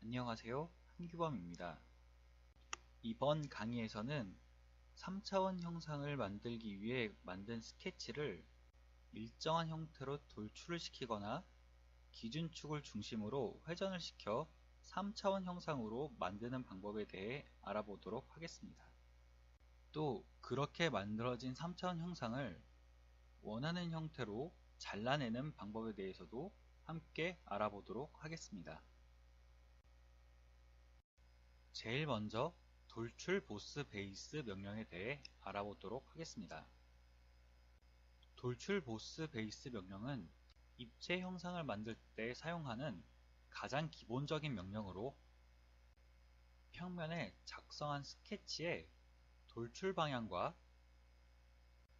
안녕하세요. 한규범입니다. 이번 강의에서는 3차원 형상을 만들기 위해 만든 스케치를 일정한 형태로 돌출을 시키거나 기준축을 중심으로 회전을 시켜 3차원 형상으로 만드는 방법에 대해 알아보도록 하겠습니다. 또 그렇게 만들어진 3차원 형상을 원하는 형태로 잘라내는 방법에 대해서도 함께 알아보도록 하겠습니다. 제일 먼저 돌출 보스 베이스 명령에 대해 알아보도록 하겠습니다. 돌출 보스 베이스 명령은 입체 형상을 만들 때 사용하는 가장 기본적인 명령으로 평면에 작성한 스케치에 돌출 방향과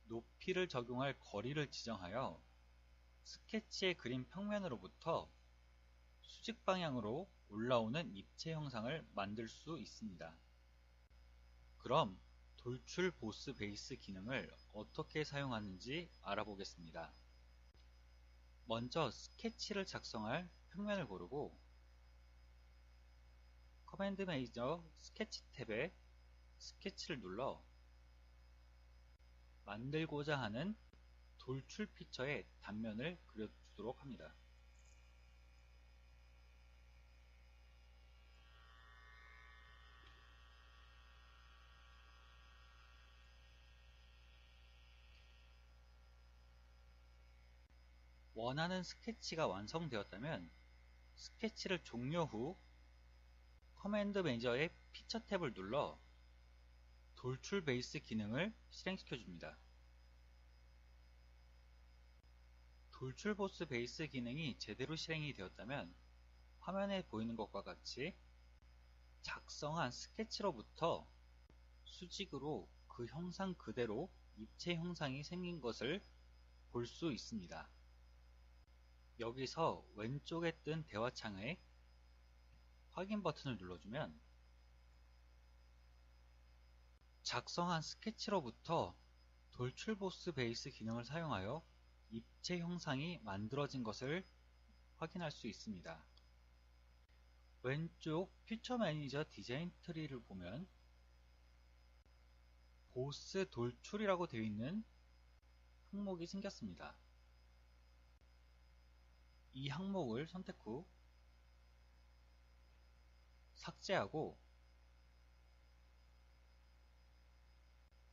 높이를 적용할 거리를 지정하여 스케치의 그린 평면으로부터 수직 방향으로 올라오는 입체 형상을 만들 수 있습니다. 그럼 돌출 보스 베이스 기능을 어떻게 사용하는지 알아보겠습니다. 먼저 스케치를 작성할 평면을 고르고 커맨드 매니저 스케치 탭에 스케치를 눌러 만들고자 하는 돌출 피처의 단면을 그려주도록 합니다. 원하는 스케치가 완성되었다면 스케치를 종료 후 커맨드 매니저의 피처 탭을 눌러 돌출 베이스 기능을 실행시켜 줍니다. 돌출 보스 베이스 기능이 제대로 실행이 되었다면 화면에 보이는 것과 같이 작성한 스케치로부터 수직으로 그 형상 그대로 입체 형상이 생긴 것을 볼 수 있습니다. 여기서 왼쪽에 뜬 대화창에 확인 버튼을 눌러주면 작성한 스케치로부터 돌출 보스 베이스 기능을 사용하여 입체 형상이 만들어진 것을 확인할 수 있습니다. 왼쪽 퓨처 매니저 디자인 트리를 보면 보스 돌출이라고 되어 있는 항목이 생겼습니다. 이 항목을 선택 후 삭제하고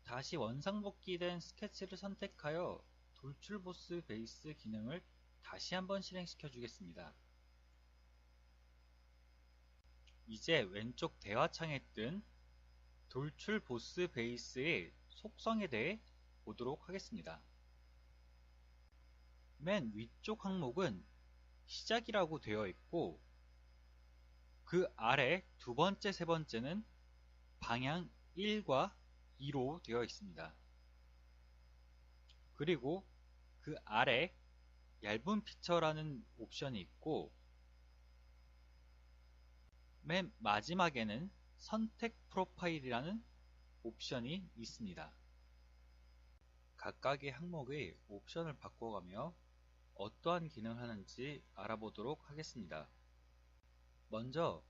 다시 원상복귀된 스케치를 선택하여 돌출 보스 베이스 기능을 다시 한번 실행시켜 주겠습니다. 이제 왼쪽 대화창에 뜬 돌출 보스 베이스의 속성에 대해 보도록 하겠습니다. 맨 위쪽 항목은 시작이라고 되어 있고 그 아래 두 번째, 세 번째는 방향 1과 2로 되어 있습니다. 그리고 그 아래 얇은 피처라는 옵션이 있고 맨 마지막에는 선택 프로파일이라는 옵션이 있습니다. 각각의 항목의 옵션을 바꿔가며 어떠한 기능을 하는지 알아보도록 하겠습니다. 먼저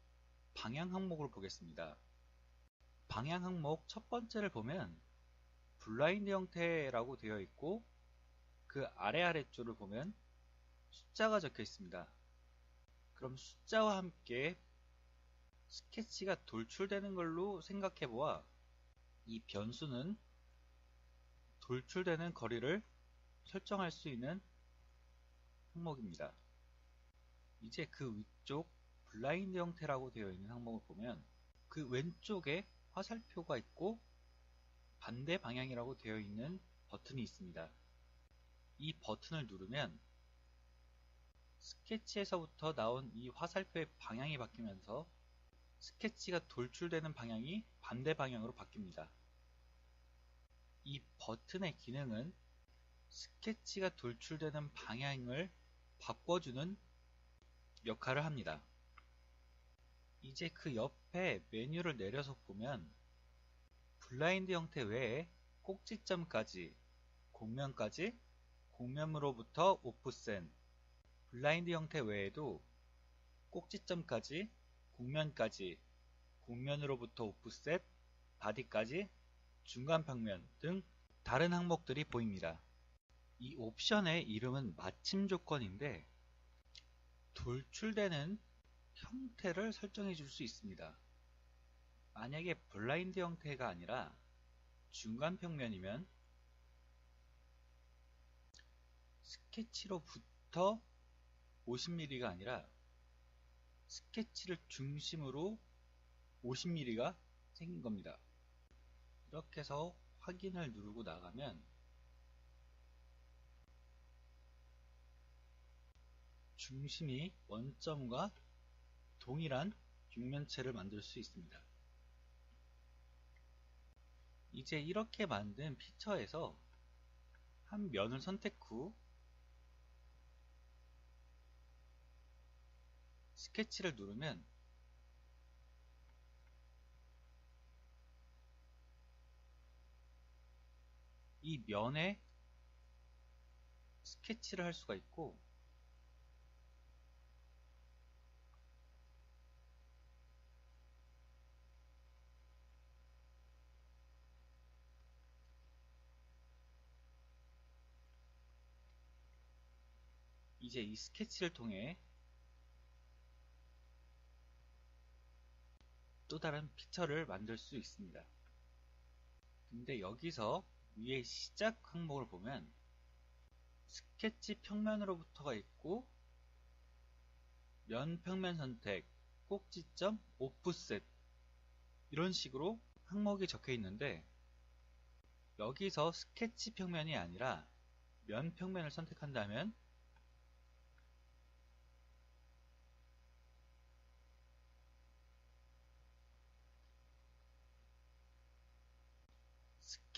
방향 항목을 보겠습니다. 방향 항목 첫 번째를 보면 블라인드 형태라고 되어 있고 그 아래쪽을 보면 숫자가 적혀 있습니다. 그럼 숫자와 함께 스케치가 돌출되는 걸로 생각해 보아 이 변수는 돌출되는 거리를 설정할 수 있는 항목입니다. 이제 그 위쪽 블라인드 형태라고 되어 있는 항목을 보면 그 왼쪽에 화살표가 있고 반대 방향이라고 되어 있는 버튼이 있습니다. 이 버튼을 누르면 스케치에서부터 나온 이 화살표의 방향이 바뀌면서 스케치가 돌출되는 방향이 반대 방향으로 바뀝니다. 이 버튼의 기능은 스케치가 돌출되는 방향을 바꿔주는 역할을 합니다. 이제 그 옆에 메뉴를 내려서 보면 블라인드 형태 외에 꼭지점까지, 곡면까지, 곡면으로부터 오프센, 블라인드 형태 외에도 꼭지점까지, 곡면까지, 곡면으로부터 오프셋, 바디까지, 중간 평면 등 다른 항목들이 보입니다. 이 옵션의 이름은 마침 조건인데 돌출되는 형태를 설정해 줄 수 있습니다. 만약에 블라인드 형태가 아니라 중간 평면이면 스케치로부터 50mm가 아니라 스케치를 중심으로 50mm가 생긴 겁니다. 이렇게 해서 확인을 누르고 나가면 중심이 원점과 동일한 육면체를 만들 수 있습니다. 이제 이렇게 만든 피처에서 한 면을 선택 후 스케치를 누르면 이 면에 스케치를 할 수가 있고 이제 이 스케치를 통해 또 다른 피처를 만들 수 있습니다. 근데 여기서 위에 시작 항목을 보면 스케치 평면으로부터가 있고 면 평면 선택, 꼭지점, 오프셋 이런 식으로 항목이 적혀 있는데 여기서 스케치 평면이 아니라 면 평면을 선택한다면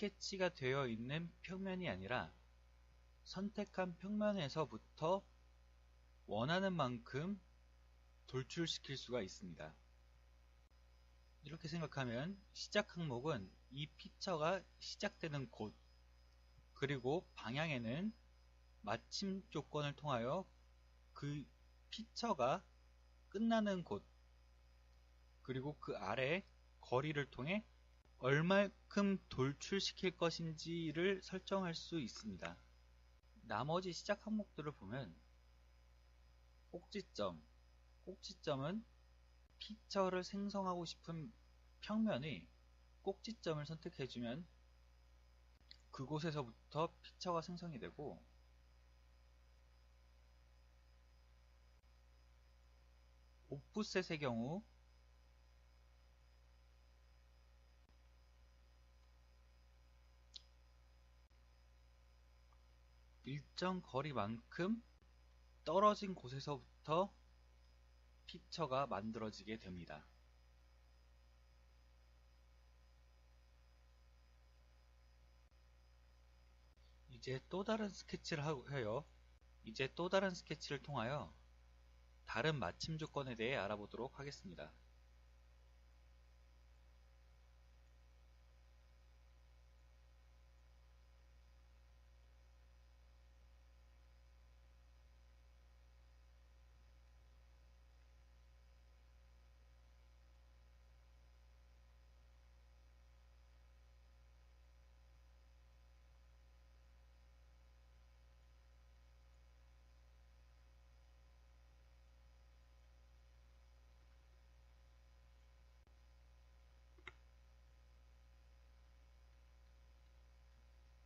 스케치가 되어 있는 평면이 아니라 선택한 평면에서부터 원하는 만큼 돌출시킬 수가 있습니다. 이렇게 생각하면 시작 항목은 이 피처가 시작되는 곳 그리고 방향에는 마침 조건을 통하여 그 피처가 끝나는 곳 그리고 그 아래 거리를 통해 얼만큼 돌출시킬 것인지를 설정할 수 있습니다. 나머지 시작 항목들을 보면 꼭지점, 꼭지점은 피처를 생성하고 싶은 평면의 꼭지점을 선택해주면 그곳에서부터 피처가 생성이 되고 오프셋의 경우 일정 거리만큼 떨어진 곳에서부터 피처가 만들어지게 됩니다. 이제 또 다른 스케치를 해요. 이제 또 다른 스케치를 통하여 다른 마침 조건에 대해 알아보도록 하겠습니다.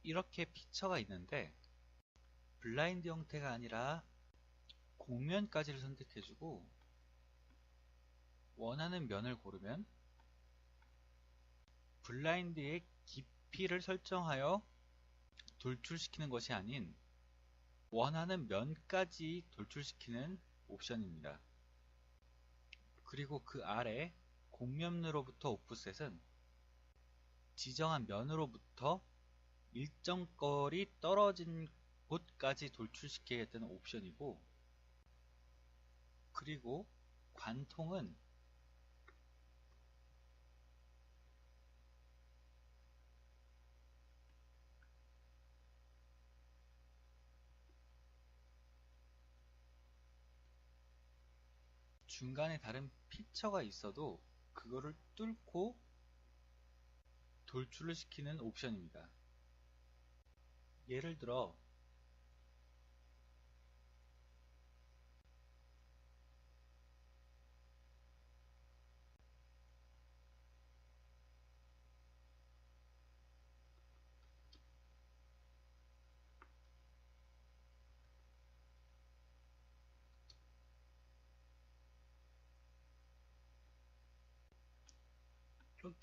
이렇게 피처가 있는데 블라인드 형태가 아니라 곡면까지를 선택해주고 원하는 면을 고르면 블라인드의 깊이를 설정하여 돌출시키는 것이 아닌 원하는 면까지 돌출시키는 옵션입니다. 그리고 그 아래 곡면으로부터 오프셋은 지정한 면으로부터 일정 거리 떨어진 곳까지 돌출시키겠다는 옵션이고 그리고 관통은 중간에 다른 피처가 있어도 그거를 뚫고 돌출을 시키는 옵션입니다. 예를 들어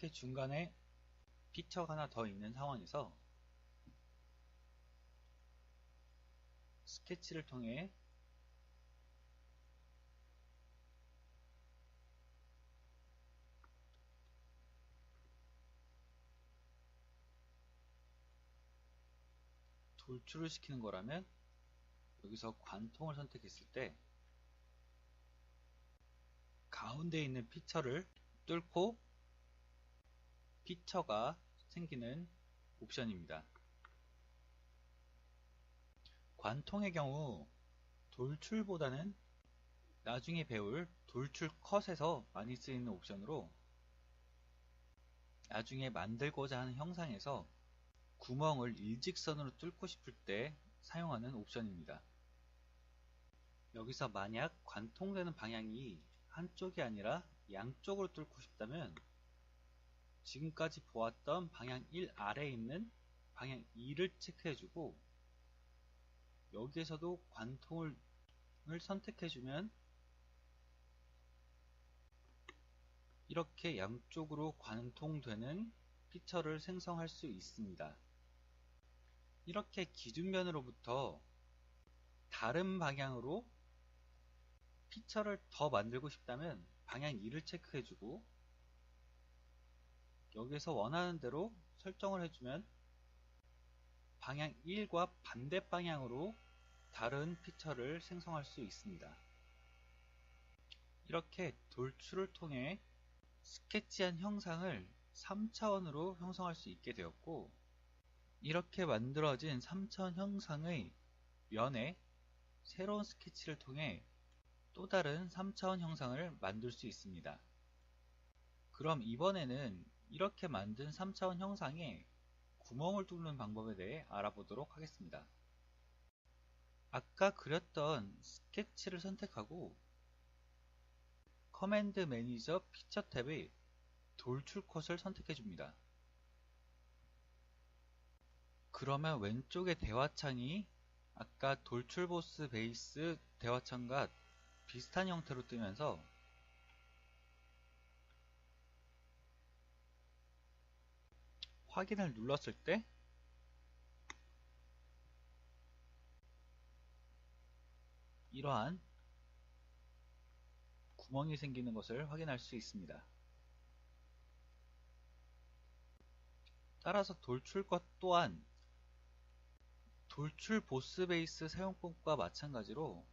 이렇게 중간에 피처가 하나 더 있는 상황에서 스케치를 통해 돌출을 시키는 거라면 여기서 관통을 선택했을 때 가운데 있는 피처를 뚫고 피처가 생기는 옵션입니다. 관통의 경우 돌출보다는 나중에 배울 돌출 컷에서 많이 쓰이는 옵션으로 나중에 만들고자 하는 형상에서 구멍을 일직선으로 뚫고 싶을 때 사용하는 옵션입니다. 여기서 만약 관통되는 방향이 한쪽이 아니라 양쪽으로 뚫고 싶다면 지금까지 보았던 방향 1 아래에 있는 방향 2를 체크해주고 여기에서도 관통을 선택해주면 이렇게 양쪽으로 관통되는 피처를 생성할 수 있습니다. 이렇게 기준면으로부터 다른 방향으로 피처를 더 만들고 싶다면 방향 2를 체크해주고 여기서 원하는 대로 설정을 해주면 방향 1과 반대 방향으로 다른 피처를 생성할 수 있습니다. 이렇게 돌출을 통해 스케치한 형상을 3차원으로 형성할 수 있게 되었고 이렇게 만들어진 3차원 형상의 면에 새로운 스케치를 통해 또 다른 3차원 형상을 만들 수 있습니다. 그럼 이번에는 이렇게 만든 3차원 형상에 구멍을 뚫는 방법에 대해 알아보도록 하겠습니다. 아까 그렸던 스케치를 선택하고 커맨드 매니저 피처 탭의 돌출 컷을 선택해 줍니다. 그러면 왼쪽의 대화창이 아까 돌출 보스 베이스 대화창과 비슷한 형태로 뜨면서 확인을 눌렀을 때 이러한 구멍이 생기는 것을 확인할 수 있습니다. 따라서 돌출 것 또한 돌출 보스 베이스 사용법과 마찬가지로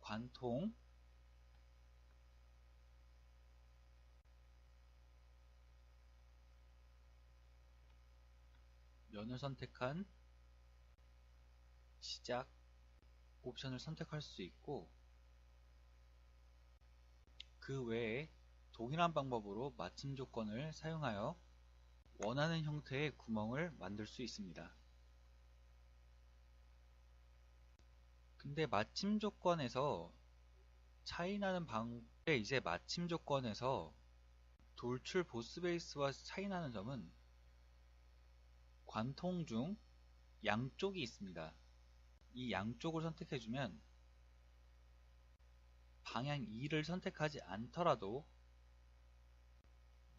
관통, 면을 선택한 시작 옵션을 선택할 수 있고 그 외에 동일한 방법으로 맞춤 조건을 사용하여 원하는 형태의 구멍을 만들 수 있습니다. 근데 맞춤 조건에서 차이나는 방법에 이제 맞춤 조건에서 돌출 보스 베이스와 차이나는 점은 관통 중 양쪽이 있습니다. 이 양쪽을 선택해주면 방향 2를 선택하지 않더라도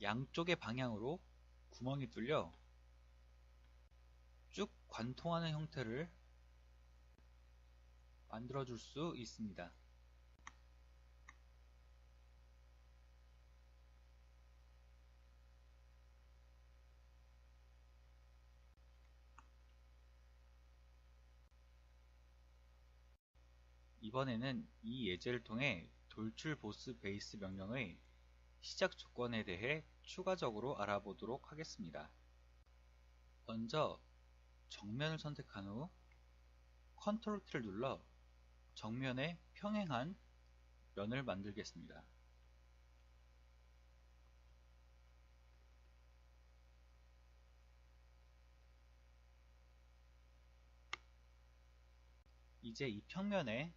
양쪽의 방향으로 구멍이 뚫려 쭉 관통하는 형태를 만들어줄 수 있습니다. 이번에는 이 예제를 통해 돌출 보스 베이스 명령의 시작 조건에 대해 추가적으로 알아보도록 하겠습니다. 먼저 정면을 선택한 후 컨트롤 키를 눌러 정면에 평행한 면을 만들겠습니다. 이제 이 평면에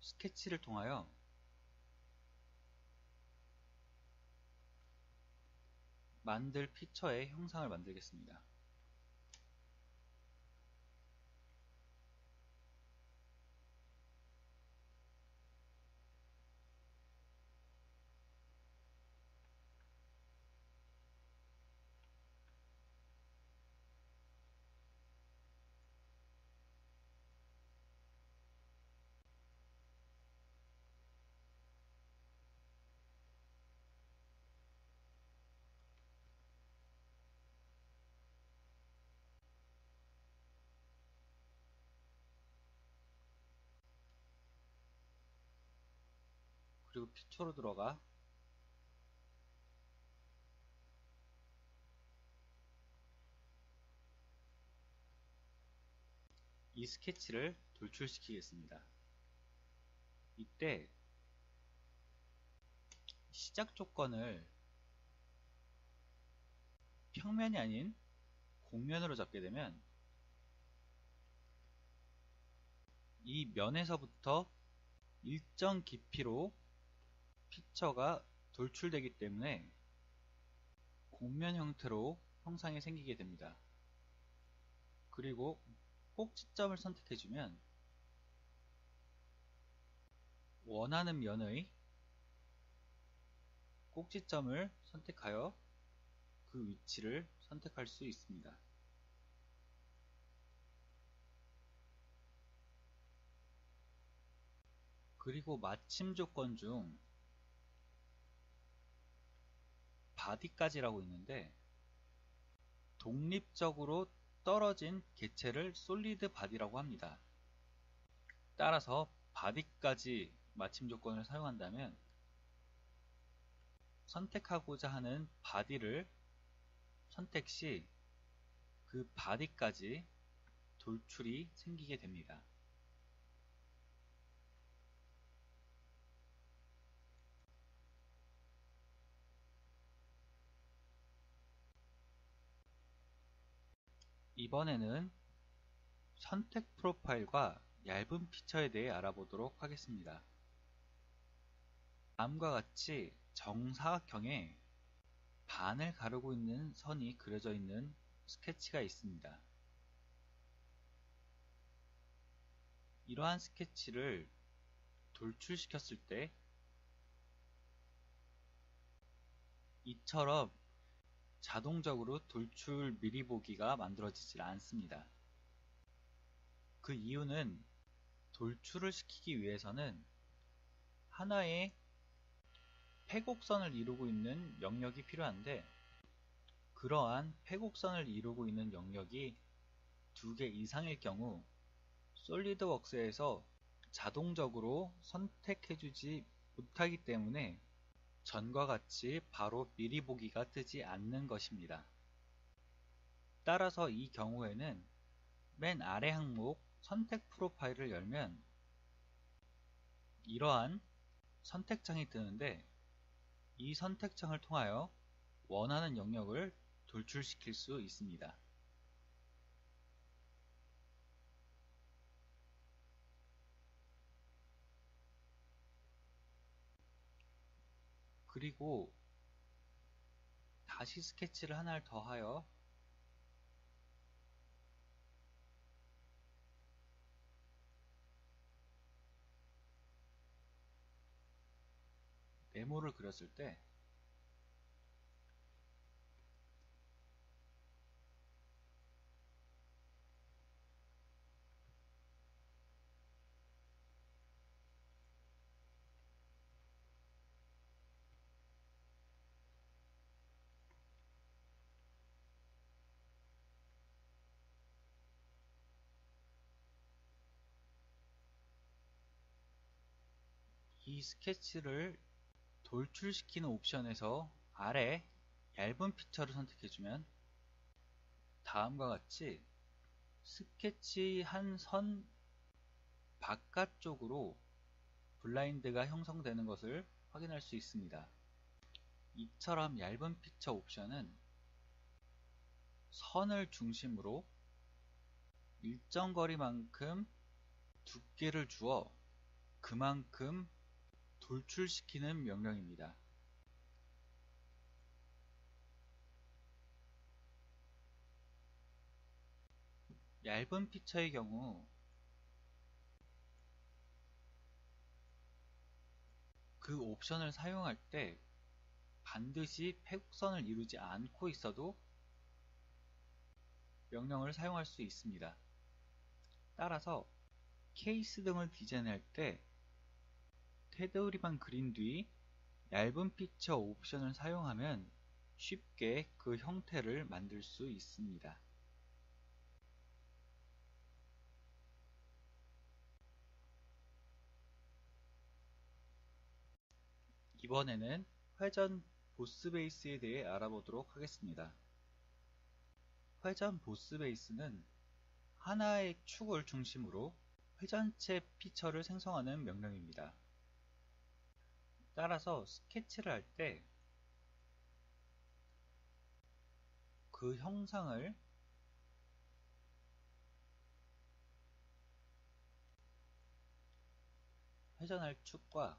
스케치를 통하여 만들 피처의 형상을 만들겠습니다. 그리고 피처로 들어가 이 스케치를 돌출시키겠습니다. 이때 시작 조건을 평면이 아닌 곡면으로 잡게 되면 이 면에서부터 일정 깊이로 피처가 돌출되기 때문에 곡면 형태로 형상이 생기게 됩니다. 그리고 꼭지점을 선택해주면 원하는 면의 꼭지점을 선택하여 그 위치를 선택할 수 있습니다. 그리고 마침 조건 중 바디까지라고 있는데 독립적으로 떨어진 객체를 솔리드 바디라고 합니다. 따라서 바디까지 마침 조건을 사용한다면 선택하고자 하는 바디를 선택 시 그 바디까지 돌출이 생기게 됩니다. 이번에는 선택 프로파일과 얇은 피처에 대해 알아보도록 하겠습니다. 다음과 같이 정사각형에 반을 가르고 있는 선이 그려져 있는 스케치가 있습니다. 이러한 스케치를 돌출시켰을 때 이처럼 자동적으로 돌출 미리 보기가 만들어지질 않습니다. 그 이유는 돌출을 시키기 위해서는 하나의 패곡선을 이루고 있는 영역이 필요한데 그러한 패곡선을 이루고 있는 영역이 2개 이상일 경우 솔리드웍스에서 자동적으로 선택해주지 못하기 때문에 전과 같이 바로 미리 보기가 뜨지 않는 것입니다. 따라서 이 경우에는 맨 아래 항목 선택 프로파일을 열면 이러한 선택창이 뜨는데 이 선택창을 통하여 원하는 영역을 돌출시킬 수 있습니다. 그리고 다시 스케치를 하나를 더하여 네모를 그렸을 때 이 스케치를 돌출시키는 옵션에서 아래 얇은 피처를 선택해주면 다음과 같이 스케치 한 선 바깥쪽으로 블라인드가 형성되는 것을 확인할 수 있습니다. 이처럼 얇은 피처 옵션은 선을 중심으로 일정 거리만큼 두께를 주어 그만큼 돌출시키는 명령입니다. 얇은 피처의 경우 그 옵션을 사용할 때 반드시 패곡선을 이루지 않고 있어도 명령을 사용할 수 있습니다. 따라서 케이스 등을 디자인할 때 테두리만 그린 뒤 얇은 피처 옵션을 사용하면 쉽게 그 형태를 만들 수 있습니다. 이번에는 회전 보스 베이스에 대해 알아보도록 하겠습니다. 회전 보스 베이스는 하나의 축을 중심으로 회전체 피처를 생성하는 명령입니다. 따라서 스케치를 할 때 그 형상을 회전할 축과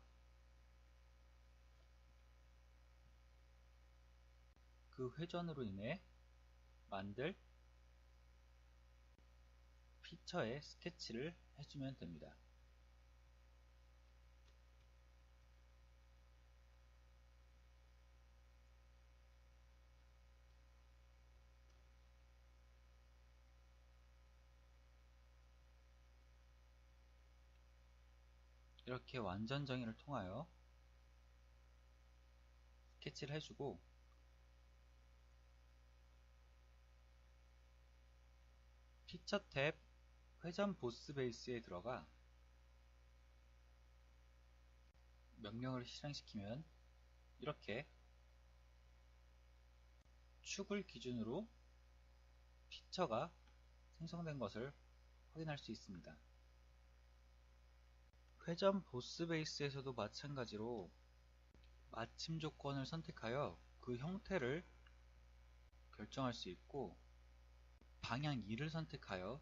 그 회전으로 인해 만들 피처의 스케치를 해주면 됩니다. 이렇게 완전 정의를 통하여 스케치를 해주고 피처 탭 회전 보스 베이스에 들어가 명령을 실행시키면 이렇게 축을 기준으로 피처가 생성된 것을 확인할 수 있습니다. 회전 보스 베이스에서도 마찬가지로 마침 조건을 선택하여 그 형태를 결정할 수 있고 방향 2를 선택하여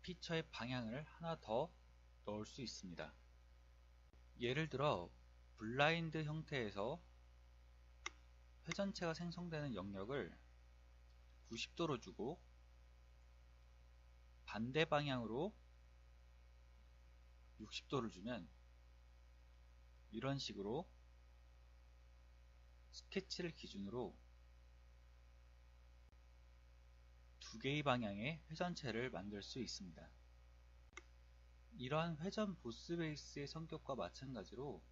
피처의 방향을 하나 더 넣을 수 있습니다. 예를 들어 블라인드 형태에서 회전체가 생성되는 영역을 90도로 주고 반대 방향으로 60도를 주면 이런 식으로 스케치를 기준으로 두 개의 방향의 회전체를 만들 수 있습니다. 이러한 회전 보스 베이스의 성격과 마찬가지로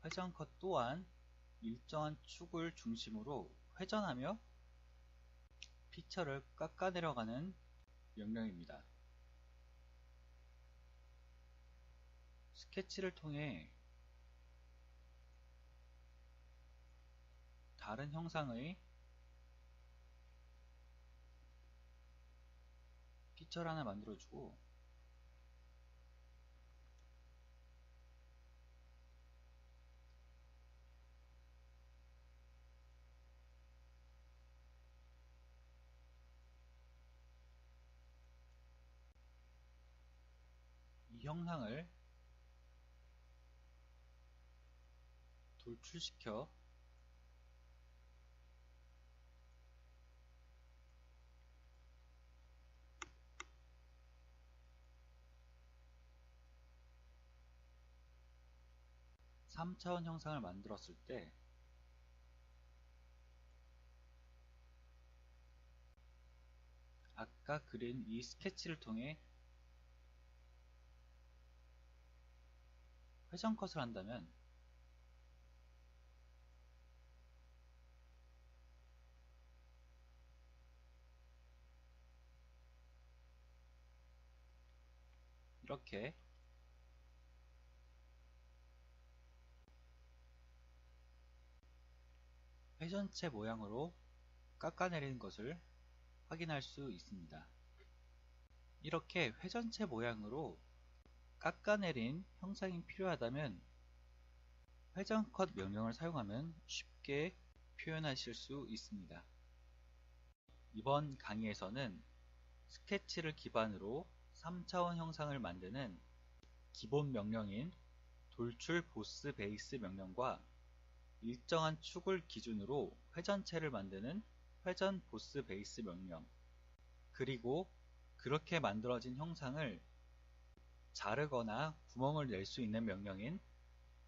회전 컷 또한 일정한 축을 중심으로 회전하며 피처를 깎아내려가는 명령입니다. 스케치를 통해 다른 형상의 피처를 하나 만들어주고 이 형상을 돌출시켜 3차원 형상을 만들었을 때 아까 그린 이 스케치를 통해 회전 컷을 한다면 이렇게 회전체 모양으로 깎아내리는 것을 확인할 수 있습니다. 이렇게 회전체 모양으로 깎아내린 형상이 필요하다면 회전컷 명령을 사용하면 쉽게 표현하실 수 있습니다. 이번 강의에서는 스케치를 기반으로 3차원 형상을 만드는 기본 명령인 돌출 보스 베이스 명령과 일정한 축을 기준으로 회전체를 만드는 회전 보스 베이스 명령, 그리고 그렇게 만들어진 형상을 자르거나 구멍을 낼 수 있는 명령인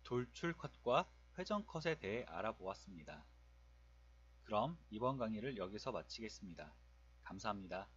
돌출 컷과 회전 컷에 대해 알아보았습니다. 그럼 이번 강의를 여기서 마치겠습니다. 감사합니다.